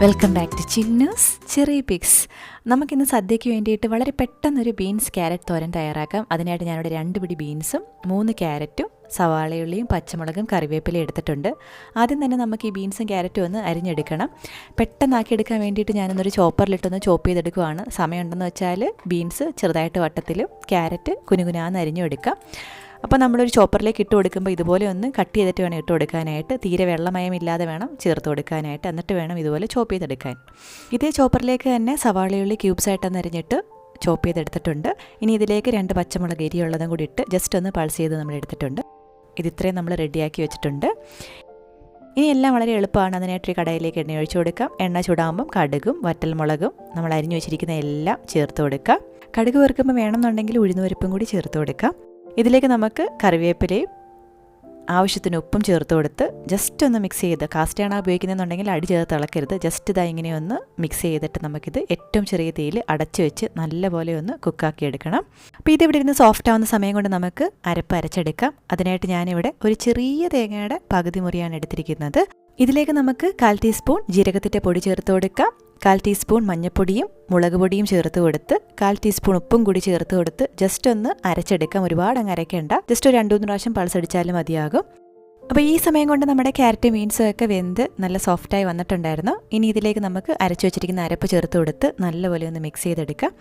Welcome back to Chinnu's Cherrypicks. നമുക്കിന്ന് സദ്യയ്ക്ക് വേണ്ടിയിട്ട് വളരെ പെട്ടെന്നൊരു ബീൻസ് ക്യാരറ്റ് തോരൻ തയ്യാറാക്കാം. അതിനായിട്ട് ഞാനിവിടെ 2 പിടി ബീൻസും 3 ക്യാരറ്റും സവാളയുള്ളിയും പച്ചമുളകും കറിവേപ്പിലയും എടുത്തിട്ടുണ്ട്. ആദ്യം തന്നെ നമുക്ക് ഈ ബീൻസും ക്യാരറ്റും ഒന്ന് അരിഞ്ഞെടുക്കണം. പെട്ടെന്നാക്കിയെടുക്കാൻ വേണ്ടിയിട്ട് ഞാനൊന്നൊരു ചോപ്പറിലിട്ടൊന്ന് ചോപ്പ് ചെയ്തെടുക്കുവാണ്. സമയമുണ്ടെന്ന് വെച്ചാൽ ബീൻസ് ചെറുതായിട്ട് വട്ടത്തിലും ക്യാരറ്റ് കുനുകുനാന്ന് അരിഞ്ഞും എടുക്കാം. അപ്പോൾ നമ്മളൊരു ചോപ്പറിലേക്ക് ഇട്ട് കൊടുക്കുമ്പോൾ ഇതുപോലെ ഒന്ന് കട്ട് ചെയ്തിട്ട് വേണം ഇട്ട് കൊടുക്കാനായിട്ട്. തീരെ വെള്ളമയമില്ലാതെ വേണം ചേർത്ത് കൊടുക്കാനായിട്ട്. എന്നിട്ട് വേണം ഇതുപോലെ ചോപ്പ് ചെയ്തെടുക്കാൻ. ഇതേ ചോപ്പറിലേക്ക് തന്നെ സവാളയുള്ളി ക്യൂബ്സായിട്ടൊന്ന് അരിഞ്ഞിട്ട് ചോപ്പ് ചെയ്തെടുത്തിട്ടുണ്ട്. ഇനി ഇതിലേക്ക് 2 പച്ചമുളക് എരിയുള്ളതും കൂടി ഇട്ട് ജസ്റ്റ് ഒന്ന് പൾസ് ചെയ്ത് നമ്മൾ എടുത്തിട്ടുണ്ട്. ഇതിത്രയും നമ്മൾ റെഡിയാക്കി വെച്ചിട്ടുണ്ട്. ഇനി എല്ലാം വളരെ എളുപ്പമാണ്. അതിനായിട്ട് കടയിലേക്ക് എണ്ണ ഒഴിച്ചു കൊടുക്കാം. എണ്ണ ചൂടാകുമ്പം കടുകും വറ്റൽമുളകും നമ്മൾ അരിഞ്ഞു വെച്ചിരിക്കുന്ന എല്ലാം ചേർത്ത് കൊടുക്കാം. കടുക് വറുക്കുമ്പോൾ വേണമെന്നുണ്ടെങ്കിൽ ഉഴുന്നുപരിപ്പും കൂടി ചേർത്ത് കൊടുക്കാം. ഇതിലേക്ക് നമുക്ക് കറിവേപ്പിലയും ആവശ്യത്തിന് ഉപ്പും ചേർത്ത് കൊടുത്ത് ജസ്റ്റ് ഒന്ന് മിക്സ് ചെയ്ത്, കാസ്റ്റാണ് ഉപയോഗിക്കുന്നതെന്നുണ്ടെങ്കിൽ അടി ചേർത്ത് ഇളക്കരുത്. ജസ്റ്റ് ഇതാ ഇങ്ങനെ ഒന്ന് മിക്സ് ചെയ്തിട്ട് നമുക്കിത് ഏറ്റവും ചെറിയ തീയിൽ അടച്ചു വെച്ച് നല്ലപോലെ ഒന്ന് കുക്കാക്കി എടുക്കണം. അപ്പോൾ ഇതിവിടെ ഇരുന്ന് സോഫ്റ്റ് ആവുന്ന സമയം കൊണ്ട് നമുക്ക് അരപ്പ് അരച്ചെടുക്കാം. അതിനായിട്ട് ഞാനിവിടെ ഒരു ചെറിയ തേങ്ങയുടെ പകുതി മുറിയാണ് എടുത്തിരിക്കുന്നത്. ഇതിലേക്ക് നമുക്ക് 1/4 ടീസ്പൂൺ ജീരകത്തിൻ്റെ പൊടി ചേർത്ത് കൊടുക്കാം. 1/4 ടീസ്പൂൺ മഞ്ഞൾപ്പൊടിയും മുളക് പൊടിയും ചേർത്ത് കൊടുത്ത് 1/4 ടീസ്പൂൺ ഉപ്പും കൂടി ചേർത്ത് കൊടുത്ത് ജസ്റ്റ് ഒന്ന് അരച്ചെടുക്കാം. ഒരുപാട് അങ്ങ് അരയ്ക്കേണ്ട, ജസ്റ്റ് ഒരു 2-3 പ്രാവശ്യം പൾസ് അടിച്ചാലും മതിയാകും. അപ്പോൾ ഈ സമയം കൊണ്ട് നമ്മുടെ ക്യാരറ്റും ബീൻസും ഒക്കെ വെന്ത് നല്ല സോഫ്റ്റായി വന്നിട്ടുണ്ടായിരുന്നു. ഇനി ഇതിലേക്ക് നമുക്ക് അരച്ചു വെച്ചിരിക്കുന്ന അരപ്പ് ചേർത്ത് കൊടുത്ത് നല്ലപോലെ ഒന്ന് മിക്സ് ചെയ്തെടുക്കാം.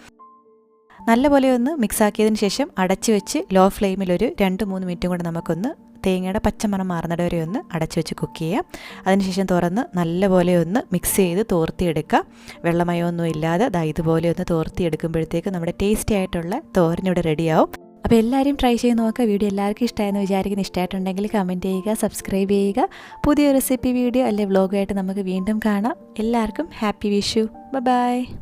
നല്ലപോലെ ഒന്ന് മിക്സാക്കിയതിന് ശേഷം അടച്ചു വെച്ച് ലോ ഫ്ലെയിമിൽ ഒരു 2-3 മിനിറ്റും കൊണ്ട് നമുക്കൊന്ന് തേങ്ങയുടെ പച്ചമണം മാറുന്നിട വരെ ഒന്ന് അടച്ചു വെച്ച് കുക്ക് ചെയ്യാം. അതിനുശേഷം തുറന്ന് നല്ലപോലെ ഒന്ന് മിക്സ് ചെയ്ത് തോർത്തിയെടുക്കാം. വെള്ളമയമൊന്നും ഇല്ലാതെ ഇതുപോലെ ഒന്ന് തോർത്തിയെടുക്കുമ്പോഴത്തേക്ക് നമ്മുടെ ടേസ്റ്റി ആയിട്ടുള്ള തോരനിവിടെ റെഡിയാവും. അപ്പോൾ എല്ലാവരും ട്രൈ ചെയ്ത് നോക്കുക. വീഡിയോ എല്ലാവർക്കും ഇഷ്ടമായെന്ന് വിചാരിക്കുന്നു. ഇഷ്ടമായിട്ടുണ്ടെങ്കിൽ കമൻറ്റ് ചെയ്യുക, സബ്സ്ക്രൈബ് ചെയ്യുക. പുതിയ റെസിപ്പി വീഡിയോ അല്ലെങ്കിൽ വ്ലോഗായിട്ട് നമുക്ക് വീണ്ടും കാണാം. എല്ലാവർക്കും ഹാപ്പി വിഷു. ബൈ.